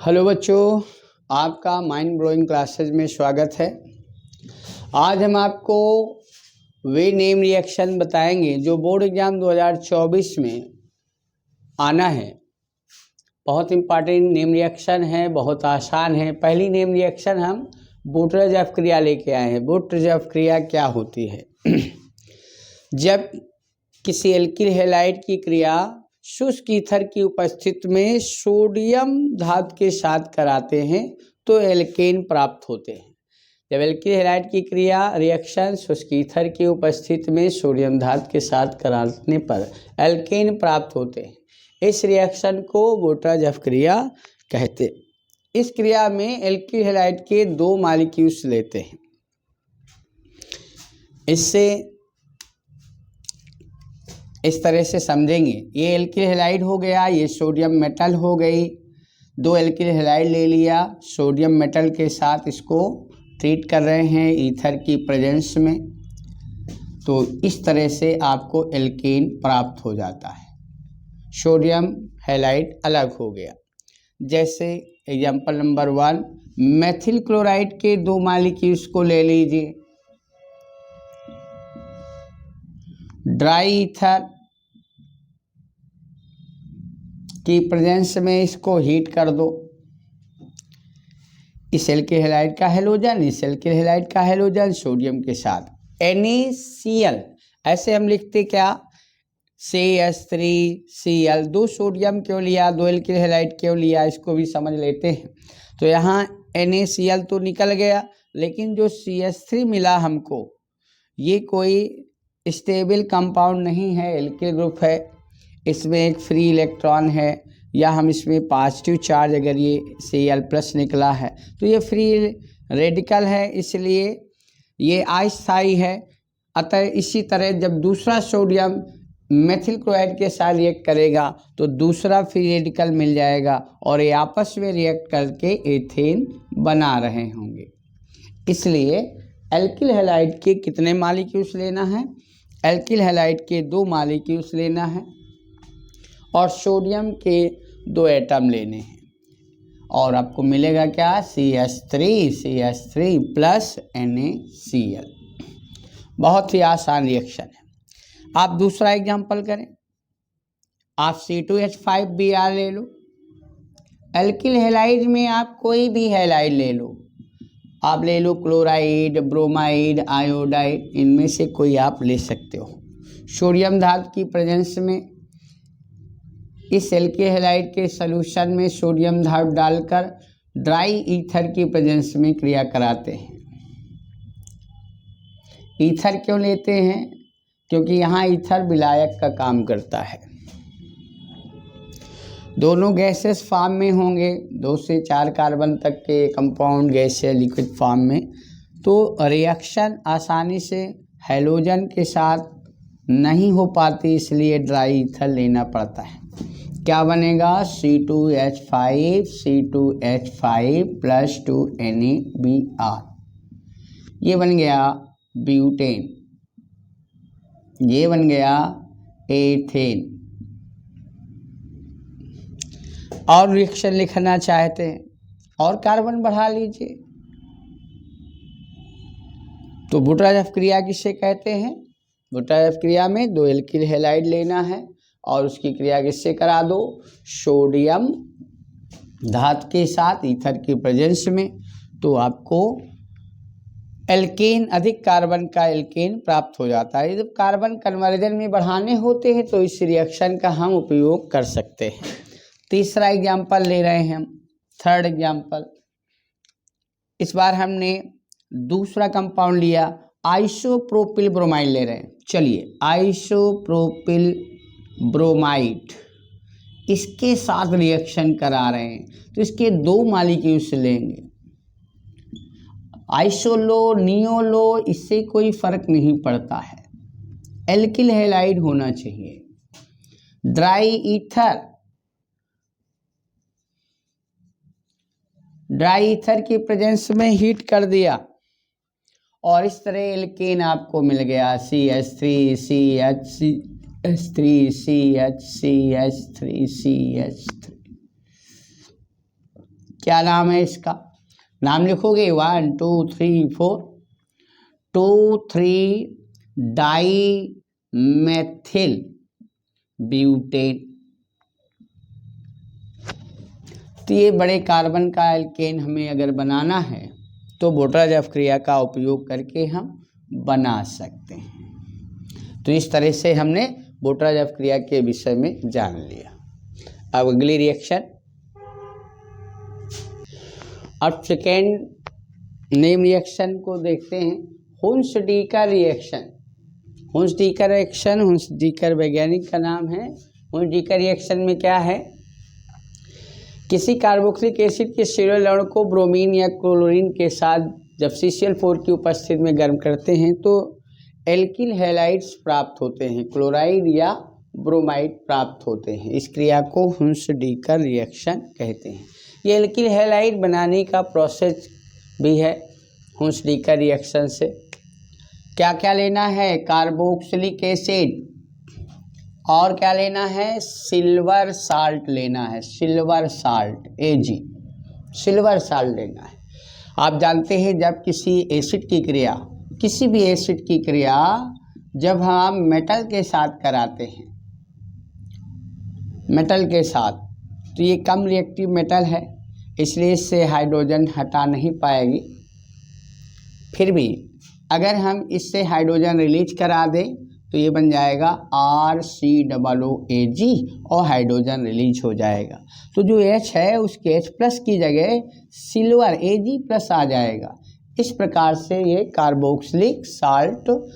Hello बच्चों, आपका mind blowing classes में स्वागत है। आज हम आपको वे नेम रिएक्शन बताएंगे जो बोर्ड एग्जाम 2024 में आना है। बहुत इम्पॉर्टेंट नेम रिएक्शन है, बहुत आसान है। पहली नेम रिएक्शन हम बूटरजेफ क्रिया लेके आए हैं। बूटरजेफ क्रिया क्या होती है? जब किसी एल्किल हैलाइड की क्रिया शुष्क ईथर की उपस्थिति में सोडियम धातु के साथ कराते हैं तो एल्केन प्राप्त होते हैं। जब एल्किल हैलाइड की क्रिया रिएक्शन शुष्क ईथर की उपस्थिति में सोडियम धातु के साथ कराने पर एल्केन प्राप्त होते हैं। इस रिएक्शन को बूटरजेफ क्रिया कहते हैं। इस क्रिया में एल्किल हैलाइड के दो मॉलिक्यूल्स लेते हैं। इससे इस तरह से समझेंगे, ये एल्किल हैलाइड हो गया, ये सोडियम मेटल हो गई। दो एल्किल हैलाइड ले लिया, सोडियम मेटल के साथ इसको ट्रीट कर रहे हैं ईथर की प्रेजेंस में, तो इस तरह से आपको एल्केन प्राप्त हो जाता है। सोडियम हैलाइड अलग हो गया। जैसे एग्जांपल नंबर 1, मेथिल क्लोराइड के दो मॉलिक्यूल्स को ले लीजिए। ड्राई ईथर की प्रेजेंस में इसको हीट कर दो। इस एल्किल हैलाइड का हैलोजन, इस एल्किल हैलाइड का हैलोजन सोडियम के साथ NaCl, ऐसे हम लिखते क्या, CH3Cl। दो सोडियम क्यों लिया, दो एल्किल हैलाइड क्यों लिया, इसको भी समझ लेते हैं। तो यहाँ NaCl तो निकल गया, लेकिन जो CH3 मिला हमको, ये कोई स्टेबल कंपाउंड नहीं है, एल्किल ग्रुप है। इसमें एक फ्री इलेक्ट्रॉन है, या हम इसमें पॉजिटिव चार्ज, अगर ये Cl+ निकला है तो ये फ्री रेडिकल है, इसलिए ये अस्थायी है। अतः इसी तरह जब दूसरा सोडियम मेथिल क्लोराइड के साथ रिएक्ट करेगा तो दूसरा फ्री रेडिकल मिल जाएगा और ये आपस में रिएक्ट करके एथेन बना रहे होंगे। इसलिए एल्किल हैलाइड के कितने मॉलिक्यूल्स लेना है? एल्किल हैलाइड के दो मॉलिक्यूल्स लेना है और सोडियम के दो एटम लेने हैं, और आपको मिलेगा क्या, CH3 प्लस NaCl। बहुत ही आसान रिएक्शन है। आप दूसरा एग्जांपल करें, आप C2H5Br ले लो। एल्किल हैलाइड में आप कोई भी हैलाइड ले लो, आप ले लो क्लोराइड, ब्रोमाइड, आयोडाइड, इनमें से कोई आप ले सकते हो। सोडियम धातु की प्रेजेंस में इस एल्किल हैलाइड के सॉल्यूशन में सोडियम धातु डालकर ड्राई ईथर की प्रेजेंस में क्रिया कराते हैं। ईथर क्यों लेते हैं? क्योंकि यहाँ ईथर विलायक का काम करता है। दोनों गैसेस फॉर्म में होंगे, 2 से 4 कार्बन तक के कंपाउंड गैस या लिक्विड फॉर्म में, तो रिएक्शन आसानी से हैलोजन के साथ नहीं हो पाती, इसलिए ड्राई ईथर लेना पड़ता है। क्या बनेगा, C2H5 प्लस 2 NaBr, ये बन गया ब्यूटेन, ये बन गया एथेन। और रिएक्शन लिखना चाहते हैं और कार्बन बढ़ा लीजिए, तो बूटरजेफ क्रिया किसे कहते हैं? बूटरजेफ क्रिया में दो एल्किल हैलाइड लेना है और उसकी क्रिया किससे करा दो, सोडियम धातु के साथ ईथर की प्रेजेंस में, तो आपको एल्केन, अधिक कार्बन का एल्केन प्राप्त हो जाता है। जब कार्बन कन्वर्जन में बढ़ाने होते हैं तो इस रिएक्शन का हम उपयोग कर सकते हैं। तीसरा एग्जाम्पल ले रहे हैं हम, थर्ड एग्जाम्पल। इस बार हमने दूसरा कंपाउंड लिया, आइसोप्रोपिल ब्रोमाइड ले रहे हैं। चलिए, आइसोप्रोपिल ब्रोमाइड, इसके साथ रिएक्शन करा रहे हैं, तो इसके दो मॉलिक्यूल्स लेंगे। आइसोलो, नियोलो, इससे कोई फर्क नहीं पड़ता है, एल्किल हैलाइड होना चाहिए। ड्राई ईथर की प्रेजेंस में हीट कर दिया और इस तरह एल्केन आपको मिल गया, CH3CH3CH3CH3। क्या नाम है इसका? नाम लिखोगे 1 2 3 4 2,3 डाई मेथिल ब्यूटेन। तो ये बड़े कार्बन का एल्केन हमें अगर बनाना है तो बोटालॉर्फ क्रिया का उपयोग करके हम बना सकते हैं। तो इस तरह से हमने बोटालॉर्फ क्रिया के विषय में जान लिया। अब अगली रिएक्शन, अब सेकेंड नेम रिएक्शन को देखते हैं, हुन्स-डीकर रिएक्शन। हुन्स-डीकर रिएक्शन, हुन्स-डीकर वैज्ञानिक का नाम है। हुन्स-डीकर रिएक्शन में क्या है, किसी कार्बोक्सिलिक एसिड के शिरोल लवण को ब्रोमीन या क्लोरीन के साथ जब CCl4 की उपस्थिति में गर्म करते हैं तो एल्किल हैलाइड्स प्राप्त होते हैं, क्लोराइड या ब्रोमाइड प्राप्त होते हैं। इस क्रिया को हुन्स-डीकर रिएक्शन कहते हैं। ये एल्किल हैलाइड बनाने का प्रोसेस भी है हुन्स-डीकर रिएक्शन से। क्या क्या लेना है, कार्बोक्सिलिक एसिड और क्या लेना है, सिल्वर साल्ट लेना है, silver salt Ag, silver salt लेना है। आप जानते हैं जब किसी एसिड की क्रिया, किसी भी एसिड की क्रिया जब हम मेटल के साथ कराते हैं, मेटल के साथ, तो ये कम रिएक्टिव मेटल है इसलिए इससे हाइड्रोजन हटा नहीं पाएगी। फिर भी अगर हम इससे हाइड्रोजन रिलीज करा दें तो ये बन जाएगा RCOOAg और हाइड्रोजन रिलीज हो जाएगा। तो जो H है उसके H प्लस की जगह सिल्वर Ag+ आ जाएगा। इस प्रकार से ये कार्बोक्सिलिक साल्ट,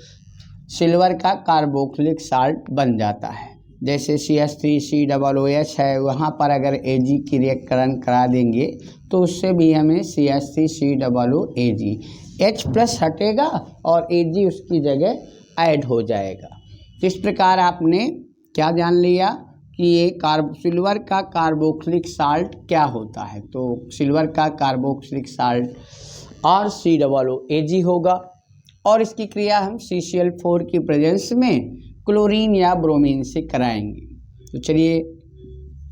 सिल्वर का कार्बोक्सिलिक साल्ट बन जाता है। जैसे CH3COOH है, वहाँ पर अगर Ag की रिएक्शन करा देंगे तो उससे भी हमें CH3COOAg, H+ हटेगा और Ag उसकी जगह ऐड हो जाएगा। इस प्रकार आपने क्या जान लिया कि ये सिल्वर का कार्बोक्सिलिक साल्ट क्या होता है। तो सिल्वर का कार्बोक्सिलिक साल्ट RCOOAg होगा और इसकी क्रिया हम CCl4 की प्रेजेंस में क्लोरीन या ब्रोमीन से कराएंगे। तो चलिए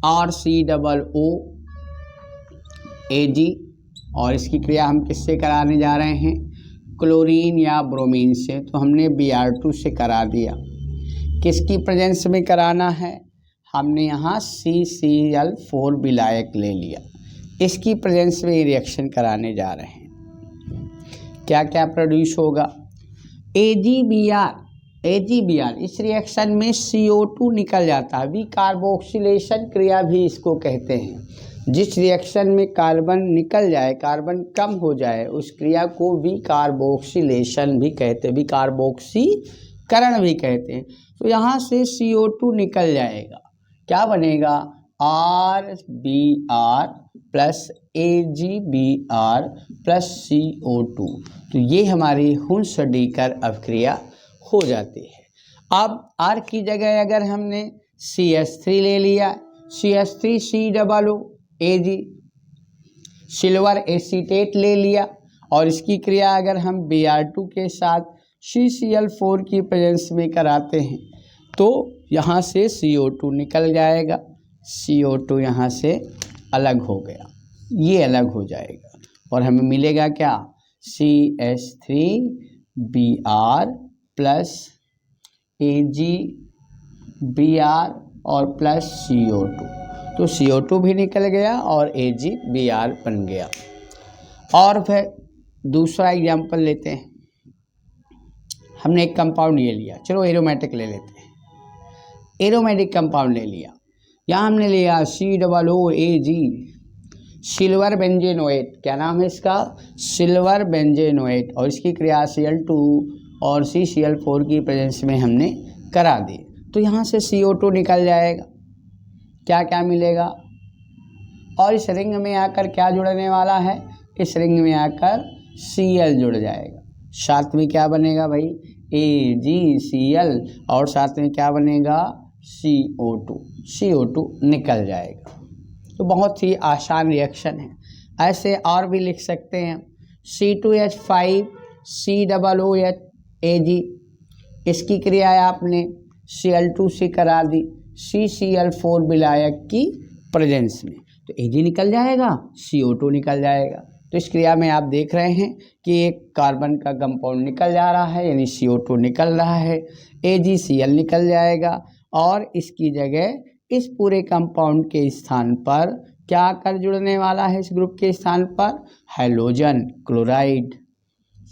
RCOOAg और इसकी क्रिया हम किससे कराने जा रहे हैं, क्लोरीन या ब्रोमीन से। तो हमने Br2 से करा दिया। किसकी प्रेजेंस में कराना है, हमने यहाँ CCl4 विलायक ले लिया, इसकी प्रेजेंस में रिएक्शन कराने जा रहे हैं। क्या क्या प्रोड्यूस होगा, AgBr। इस रिएक्शन में CO2 निकल जाता है, विकार्बोक्सिलेशन क्रिया भी इसको कहते हैं। जिस रिएक्शन में कार्बन निकल जाए, कार्बन कम हो जाए, उस क्रिया को विकार्बोक्सिलेशन भी कहते हैं, विकार्बोक्सीकरण भी कहते हैं। तो यहाँ से CO2 निकल जाएगा, क्या बनेगा RBr plus AgBr plus CO2। तो ये हमारी हुन्स-डीकर अभिक्रिया हो जाती है। अब R की जगह अगर हमने CH3 ले लिया, CH3COOAg, सिल्वर एसीटेट ले लिया और इसकी क्रिया अगर हम Br2 के साथ CCl4 की प्रेजेंस में कराते हैं तो यहाँ से CO2 निकल जाएगा, CO2 यहाँ से अलग हो गया, ये अलग हो जाएगा और हमें मिलेगा क्या, CH3Br प्लस AgBr और प्लस CO2। तो CO2 भी निकल गया और AgBr बन गया। और फिर दूसरा एग्जाम्पल लेते हैं। हमने एक कंपाउंड ये लिया, चलो एरोमेटिक ले लेते हैं। एरोमेटिक कंपाउंड ले लिया, यहाँ हमने लिया COOAg, सिल्वर बेंजेनोएट। क्या नाम है इसका, सिल्वर बेंजेनोएट। और इसकी क्रिया Cl2 और CCl4 की प्रेजेंस में हमने करा दी। तो यहाँ से CO2 निकल जाएगा, क्या क्या मिलेगा, और इस रिंग में आकर क्या जुड़ने वाला है, इस रिंग में आकर Cl जुड़ जाएगा। साथ में क्या बनेगा भाई, AgCl और साथ में क्या बनेगा, CO2 निकल जाएगा। तो बहुत ही आसान रिएक्शन है। ऐसे और भी लिख सकते हैं, C2H5COOH इसकी क्रिया आपने Cl2 से करा दी CCl4 विलायक की प्रेजेंस में। तो तो Ag निकल जाएगा, CO2 निकल जाएगा। तो इस क्रिया में आप देख रहे हैं कि एक कार्बन का कंपाउंड निकल जा रहा है, यानी CO2 निकल रहा है, AgCl निकल जाएगा और इसकी जगह इस पूरे कंपाउंड के स्थान पर क्या आकर जुड़ने वाला है? इस ग्रुप के स्थान पर hydrogen chloride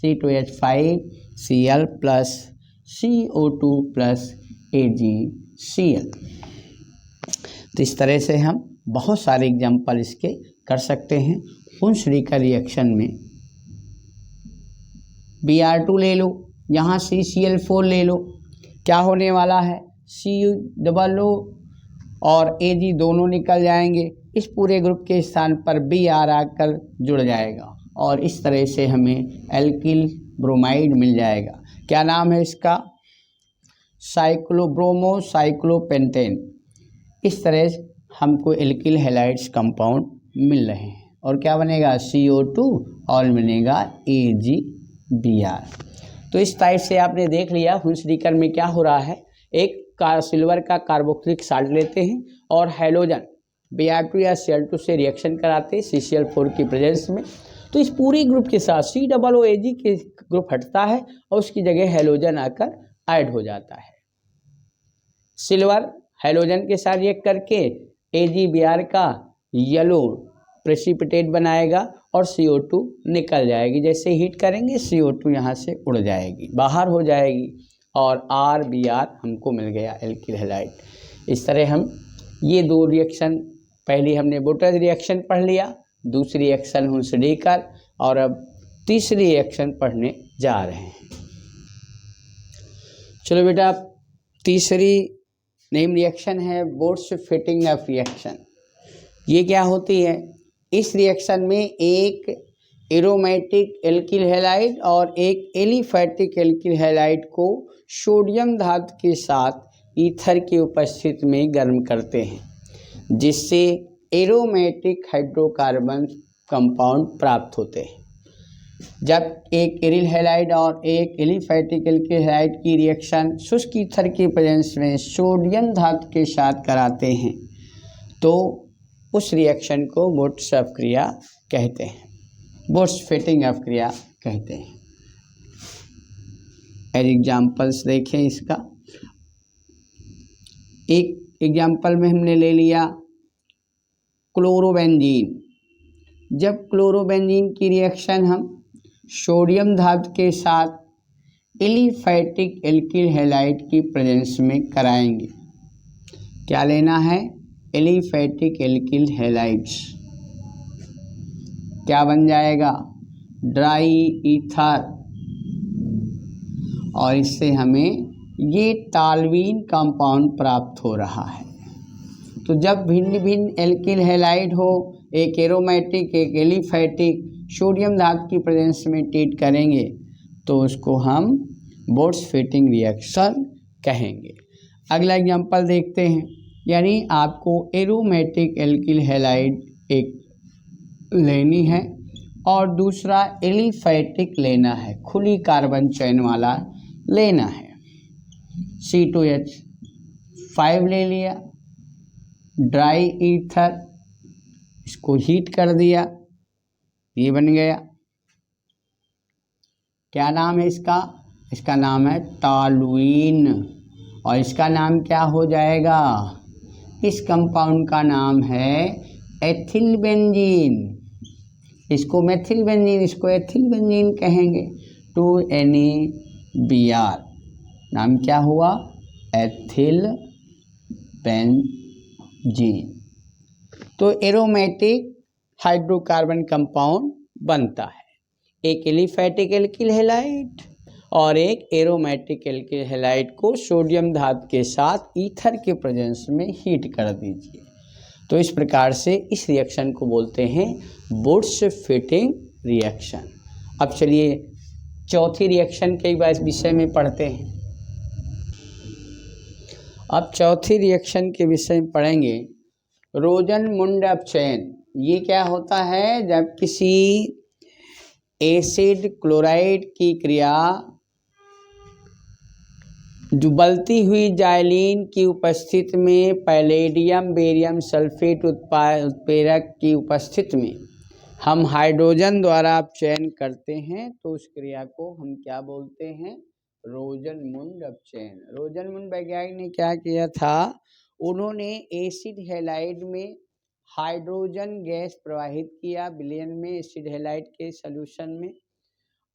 C2H5Cl plus CO2 plus AgCl। तो इस तरह से हम बहुत सारे एग्जाम्पल इसके कर सकते हैं। हुंस-रीकर रिएक्शन में Br2 ले लो, यहाँ CCl4 ले लो, क्या होने वाला है? COO और Ag दोनों निकल जाएंगे, इस पूरे ग्रुप के स्थान पर Br आकर जुड़ जाएगा और इस तरह से हमें एल्किल ब्रोमाइड मिल जाएगा। क्या नाम है इसका? साइक्लोब्रोमो साइक्लोपेंटेन। इस तरह हमको एल्किल हैलाइड्स कंपाउंड मिल रहे हैं और क्या बनेगा? CO2 और बनेगा AgBr। तो इस टाइप से आपने देख लिया हुंस-रीकर में क्या हो रहा है। एक सिल्वर का कार्बोक्सिलिक साल्ट लेते हैं और हैलोजन Br2 या Cl2 से रिएक्शन कराते हैं CCl4 की प्रेजेंस में। तो इस पूरी ग्रुप के साथ COOAg के ग्रुप हटता है और उसकी जगह हैलोजन आकर ऐड हो जाता है। सिल्वर हैलोजन के साथ रिएक्ट करके AgBr का येलो प्रेसिपिटेट बनाएगा और CO2 निकल जाएगी। जैसे हीट करेंगे CO2 यहाँ से उड़ जाएगी, बाहर हो जाएगी और RBr हमको मिल गया एल्किल हैलाइड। इस तरह हम ये दो रिएक्शन, पहली हमने बोटज रिएक्शन पढ़ लिया, दूसरी रिएक्शन हुंस-रीकर और अब तीसरी रिएक्शन पढ़ने जा रहे हैं। चलो बेटा, तीसरी नेम रिएक्शन है बोट्स-फिटिंगफ रिएक्शन। ये क्या होती है? इस रिएक्शन में एक एरोमेटिक एल्किल हैलाइड और एक एलिफैटिक एल्किल हैलाइड को सोडियम धातु के साथ ईथर की उपस्थिति में गर्म करते हैं, जिससे एरोमेटिक हाइड्रोकार्बन कंपाउंड प्राप्त होते हैं। जब एक एरिल हैलाइड और एक एलिफैटिक एल्किल हैलाइड की रिएक्शन शुष्क ईथर की प्रेजेंस में सोडियम धातु के साथ कराते हैं तो उस रिएक्शन को बोट्स-अप क्रिया कहते हैं, बोट्स-फिटिंगफ क्रिया कहते हैं। एज एग्जाम्पल्स देखें इसका। एक एग्जाम्पल में हमने ले लिया क्लोरोबेंजीन। जब क्लोरोबेंजीन की रिएक्शन हम सोडियम धातु के साथ एलिफैटिक एल्किल हैलाइड की प्रेजेंस में कराएंगे, क्या लेना है? Aliphatic alkyl halides. क्या बन जाएगा? ड्राई ईथर, और इससे हमें ये टॉल्यूइन कंपाउंड प्राप्त हो रहा है। तो जब भिन्न भिन्न एल्किल हैलाइड हो, एक एरोमेटिक एक एलिफैटिक, सोडियम धातु की प्रेजेंस में ट्रीट करेंगे तो उसको हम बोट्स-फिटिंग रिएक्शन कहेंगे। अगला एग्जांपल देखते हैं। यानी आपको एरोमेटिक एल्किल हैलाइड एक लेनी है और दूसरा एलिफैटिक लेना है, खुली कार्बन चेन वाला लेना है। C2H5 ले लिया, ड्राई ईथर, इसको हीट कर दिया, ये बन गया। क्या नाम है इसका? इसका नाम है टॉल्यूइन और इसका नाम क्या हो जाएगा? इस कंपाउंड का नाम है एथिल बेंजीन। इसको मेथिल बेंजीन, इसको एथिल बेंजीन कहेंगे। 2NaBr नाम क्या हुआ? Ethyl benzene. तो एरोमेटिक हाइड्रोकार्बन कंपाउंड बनता है, एक एलिफैटिक एल्किल हैलाइड और एक एरोमेटिक एल्किल हैलाइड को सोडियम धातु के साथ ईथर के प्रेजेंस में हीट कर दीजिए। तो इस प्रकार से इस रिएक्शन को बोलते हैं बोट्स-फिटिंग रिएक्शन। अब चलिए चौथी रिएक्शन के विषय में पढ़ते हैं। अब चौथी रिएक्शन के विषय में पढ़ेंगे रोजन-मुंड अपचयन। ये क्या होता है? जब किसी एसिड क्लोराइड की क्रिया उबलती हुई जाइलीन की उपस्थिति में पैलेडियम बेरियम सल्फेट उत्प्रेरक की उपस्थिति में हम हाइड्रोजन द्वारा अपचयन करते हैं, तो उस क्रिया को हम क्या बोलते हैं? रोजनमुंड अपचयन। रोजनमुंड वैज्ञानिक ने क्या किया था? उन्होंने एसिड हैलाइड में हाइड्रोजन गैस प्रवाहित किया विलयन में एसिड हैलाइड के सॉल्यूशन में,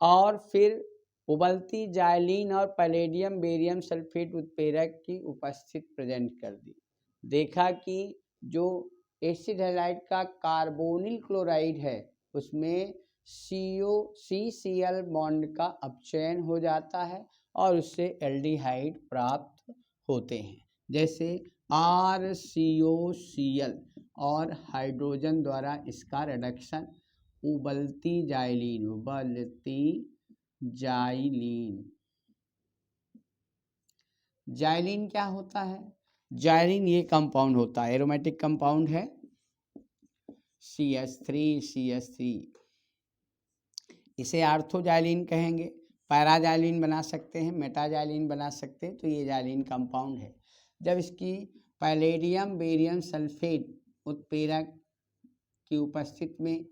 और फिर उबलती जाइलीन और पैलेडियम बेरियम सल्फेट उत्प्रेरक की उपस्थिति प्रेजेंट कर दी। देखा कि जो एसिड हैलाइड का कार्बोनिल क्लोराइड है उसमें COCCl बॉन्ड का अपचयन हो जाता है और उससे एल्डिहाइड प्राप्त होते हैं, जैसे RCOCl, और हाइड्रोजन द्वारा इसका रिडक्शन उबलती जाइलीन जाइलीन क्या होता है? जाइलीन ये कंपाउंड होता है, एरोमेटिक कंपाउंड है, CH3 इसे आर्थोजाइलीन कहेंगे, पैराजाइलीन बना सकते हैं, मेटाजाइलीन बना सकते हैं, तो ये जाइलीन कंपाउंड है। जब इसकी पैलेडियम बेरियम सल्फेट उत्प्रेरक की उपस्थिति में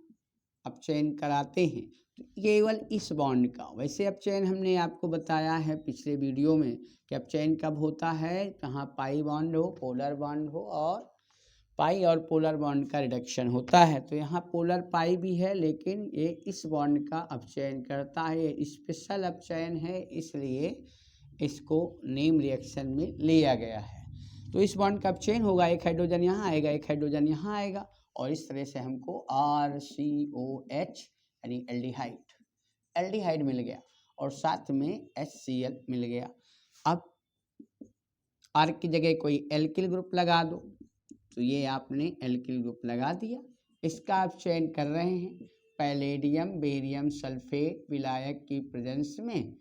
अपचयन कराते हैं तो केवल इस बॉन्ड का, वैसे अपचयन हमने आपको बताया है पिछले वीडियो में कि अपचयन कब होता है, कहाँ पाई बॉन्ड हो, पोलर बॉन्ड हो, और पाई और पोलर बॉन्ड का रिडक्शन होता है। तो यहाँ पोलर पाई भी है लेकिन ये इस बॉन्ड का अपचयन करता है, ये स्पेशल अपचयन है, इसलिए इसको नेम रिएक्शन में लिया गया है। तो इस बॉन्ड का अपचयन होगा, एक हाइड्रोजन यहाँ आएगा, एक हाइड्रोजन यहाँ आएगा, और इस तरह से हमको RCOH यानी एल्डिहाइड मिल गया और साथ में HCl मिल गया। अब R की जगह कोई एल्किल ग्रुप लगा दो, तो ये आपने एल्किल ग्रुप लगा दिया। इसका अपचयन कर रहे हैं पैलेडियम बेरियम सल्फेट विलायक की प्रेजेंस में,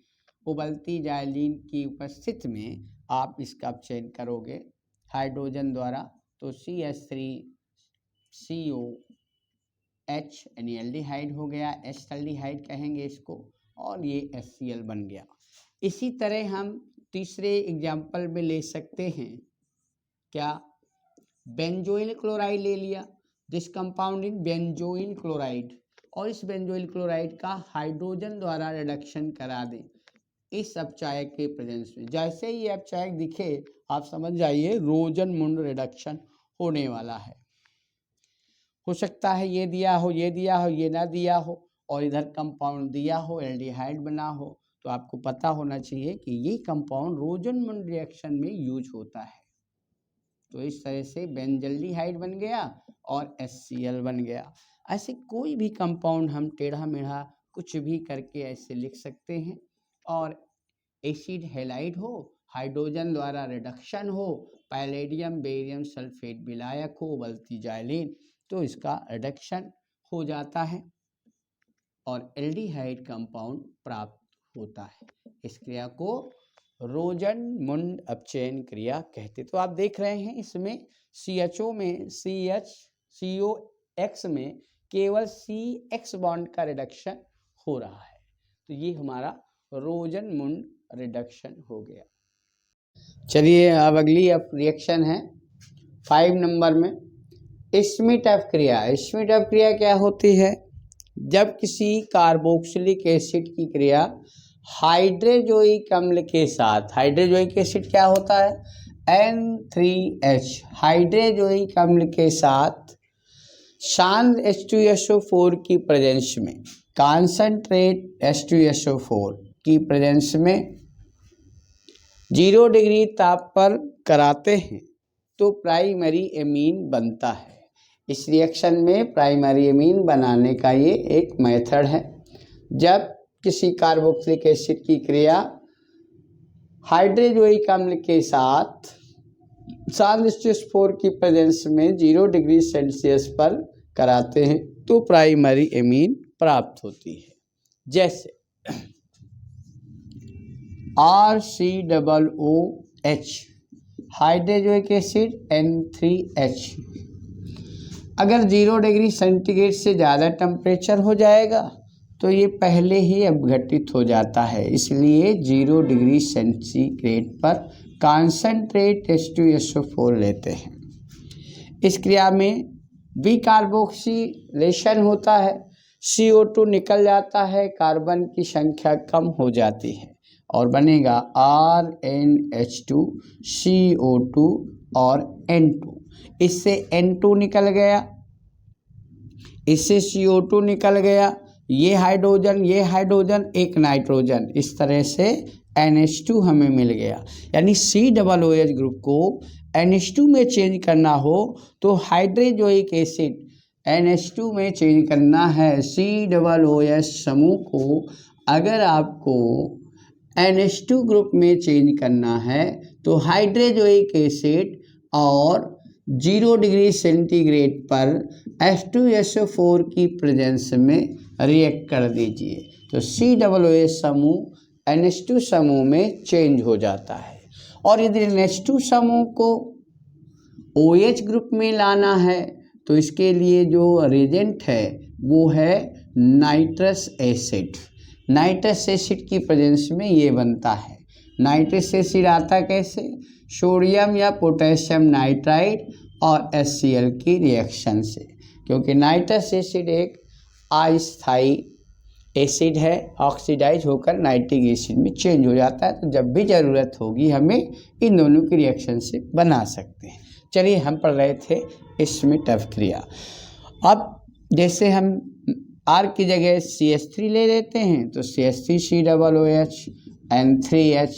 उबलती जाइलीन की उपस्थिति में आप इसका अपचयन करोगे हाइड्रोजन द्वारा, तो CH3COH यानी एल्डिहाइड हो गया, एस्टल्डिहाइड कहेंगे इसको, और ये HCl बन गया। इसी तरह हम तीसरे एग्जाम्पल में ले सकते हैं, क्या? बेंजोइल क्लोराइड ले लिया, this compound in benzoyl chloride, और इस बेंजोइल क्लोराइड का हाइड्रोजन द्वारा रिडक्शन करा दें इस अपचायक के प्रेजेंस में। जैसे ही अपचायक दिखे आप समझ जाइए रोजनमुंड रिडक्शन होने वाला है। हो सकता है ये दिया हो, ये दिया हो, ये ना दिया हो, और इधर कंपाउंड दिया हो, एल्डिहाइड बना हो, तो आपको पता होना चाहिए कि ये कंपाउंड रोजनमुंड रिएक्शन में यूज होता है। तो इस तरह से बेंजल्डिहाइड बन गया और HCl बन गया। ऐसे कोई भी कंपाउंड हम टेढ़ा मेढ़ा कुछ भी करके ऐसे लिख सकते हैं, और एसिड हैलाइड हो, हाइड्रोजन द्वारा रिडक्शन हो, पैलेडियम बेरियम सल्फेट विलायक हो, उबलती जाइलीन, तो इसका रिडक्शन हो जाता है और एल्डिहाइड कंपाउंड प्राप्त होता है। इस क्रिया को रोजनमुंड अपचयन क्रिया कहते। तो आप देख रहे हैं इसमें CHO में COX में केवल CX बॉन्ड का रिडक्शन हो रहा है, तो ये हमारा रोजनमुंड रिडक्शन हो गया। चलिए अब अगली रिएक्शन है 5 नंबर में स्मिटअप क्रिया। स्मिटअप क्रिया क्या होती है? जब किसी कार्बोक्सिलिक एसिड की क्रिया हाइड्रोजोइक अम्ल के साथ, हाइड्रोजोइक एसिड क्या होता है? N3H, हाइड्रोजोइक अम्ल के साथ शांत H2SO4 की प्रेजेंस में, कॉन्सेंट्रेट H2SO4 की प्रेजेंस में 0 डिग्री ताप पर कराते हैं तो प्राइमरी एमीन बनता है। इस रिएक्शन में प्राइमरी एमीन बनाने का ये एक मेथड है। जब किसी कार्बोक्सिलिक एसिड की क्रिया हाइड्रोजोइक अम्ल के साथ शांत H2SO4 की प्रेजेंस में 0 डिग्री सेल्सियस पर कराते हैं तो प्राइमरी एमीन प्राप्त होती है। जैसे RCOOH हाइड्रोजोइक एसिड N3H, अगर 0 डिग्री सेंटीग्रेड से ज़्यादा टेम्परेचर हो जाएगा तो ये पहले ही अपघटित हो जाता है, इसलिए 0 डिग्री सेंटीग्रेड पर कॉन्सेंट्रेट H2SO4 लेते हैं। इस क्रिया में डिकार्बोक्सिलेशन होता है, CO2 निकल जाता है, कार्बन की संख्या कम हो जाती है और बनेगा RnH2 CO2 और N2। इससे N2 निकल गया, इससे CO2 निकल गया, ये हाइड्रोजन एक नाइट्रोजन, इस तरह से NH2 हमें मिल गया। यानी COOH ग्रुप को NH2 में चेंज करना हो तो हाइड्रोजोइक एसिड NH2 में चेंज करना है। COOH समूह को अगर आपको NH2 ग्रुप में चेंज करना है तो हाइड्रोजोइक एसिड और 0 डिग्री सेंटीग्रेड पर H2SO4 की प्रेजेंस में रिएक्ट कर दीजिए तो COOH समूह NH2 समूह में चेंज हो जाता है। और यदि NH2 समूह को OH ग्रुप में लाना है तो इसके लिए जो रिएजेंट है वो है नाइट्रस एसिड। नाइट्रस एसिड की प्रेजेंस में ये बनता है। नाइट्रस एसिड आता कैसे? सोडियम या पोटेशियम नाइट्राइड और HCl की रिएक्शन से, क्योंकि नाइट्रस एसिड एक अस्थायी एसिड है, ऑक्सीडाइज होकर नाइट्रिक एसिड में चेंज हो जाता है। तो जब भी ज़रूरत होगी हमें इन दोनों की रिएक्शन से बना सकते हैं। चलिए, हम पढ़ रहे थे इसमें टफ क्रिया। अब जैसे हम R की जगह CH3 ले लेते हैं तो CH3COOH N3H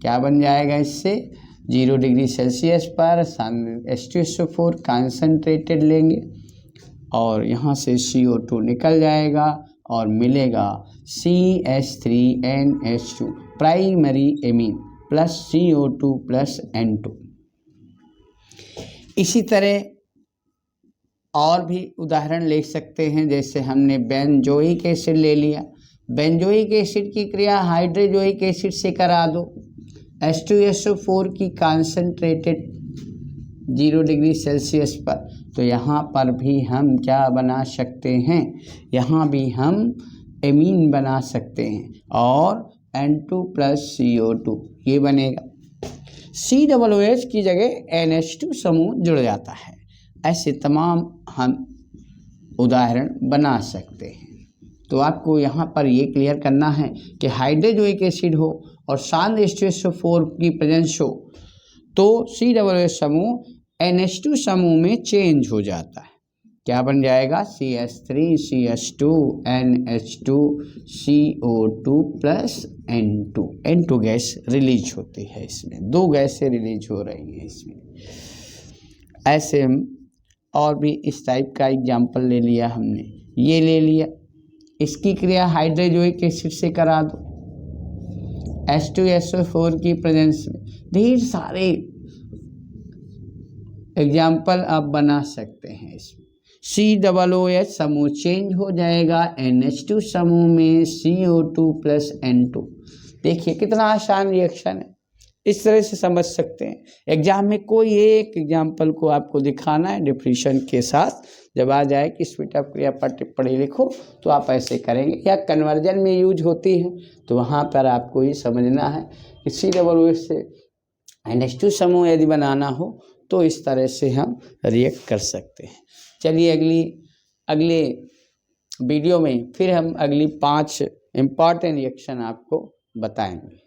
क्या बन जाएगा? इससे 0 डिग्री सेल्सियस पर H2SO4 कॉन्सेंट्रेटेड लेंगे और यहाँ से CO2 निकल जाएगा और मिलेगा CH3NH2 primary amine plus CO2 plus N2। इसी तरह और भी उदाहरण ले सकते हैं, जैसे हमने बेंजोइक एसिड ले लिया। बेंजोइक एसिड की क्रिया हाइड्रोजोइक एसिड से करा दो। H2SO4 की कॉन्सेंट्रेटेड 0 डिग्री सेल्सियस पर, तो यहाँ पर भी हम क्या बना सकते हैं? यहाँ भी हम एमीन बना सकते हैं और N2 प्लस CO2 ये बनेगा। COOH की जगह NH2 समूह जुड़ जाता है। ऐसे तमाम हम उदाहरण बना सकते हैं। तो आपको यहाँ पर ये क्लियर करना है कि हाइड्रोजोइक एसिड हो और शांत H2SO4 की प्रेजेंस हो तो COOH समूह NH2 समूह में चेंज हो जाता है। क्या बन जाएगा? CH3CH2 NH2 CO2 plus N2। N2 gas release होती है, इसमें 2 गैसें रिलीज हो रही हैं इसमें। ऐसे हम और भी इस टाइप का एग्जाम्पल ले लिया हमने, ये ले लिया। इसकी क्रिया हाइड्रोजोइक एसिड से करा दो H2SO4 की प्रेजेंस में। ढेर सारे एग्जाम्पल आप बना सकते हैं इसमें। COOH समूह चेंज हो जाएगा NH2 समूह में CO2 प्लस N2। देखिए कितना आसान रिएक्शन है, इस तरह से समझ सकते हैं। एग्जाम में कोई एक एग्जाम्पल को आपको दिखाना है डिफिनेशन के साथ, जब आ जाए कि स्पीड ऑफ क्रिया पढ़े लिखो तो आप ऐसे करेंगे। या कन्वर्जन में यूज होती है तो वहाँ पर आपको ये समझना है कि COOH से NH2 समूह यदि बनाना हो तो इस तरह से हम रिएक्ट कर सकते हैं। चलिए अगले वीडियो में फिर हम अगली 5 इम्पॉर्टेंट रिएक्शन आपको बताएंगे।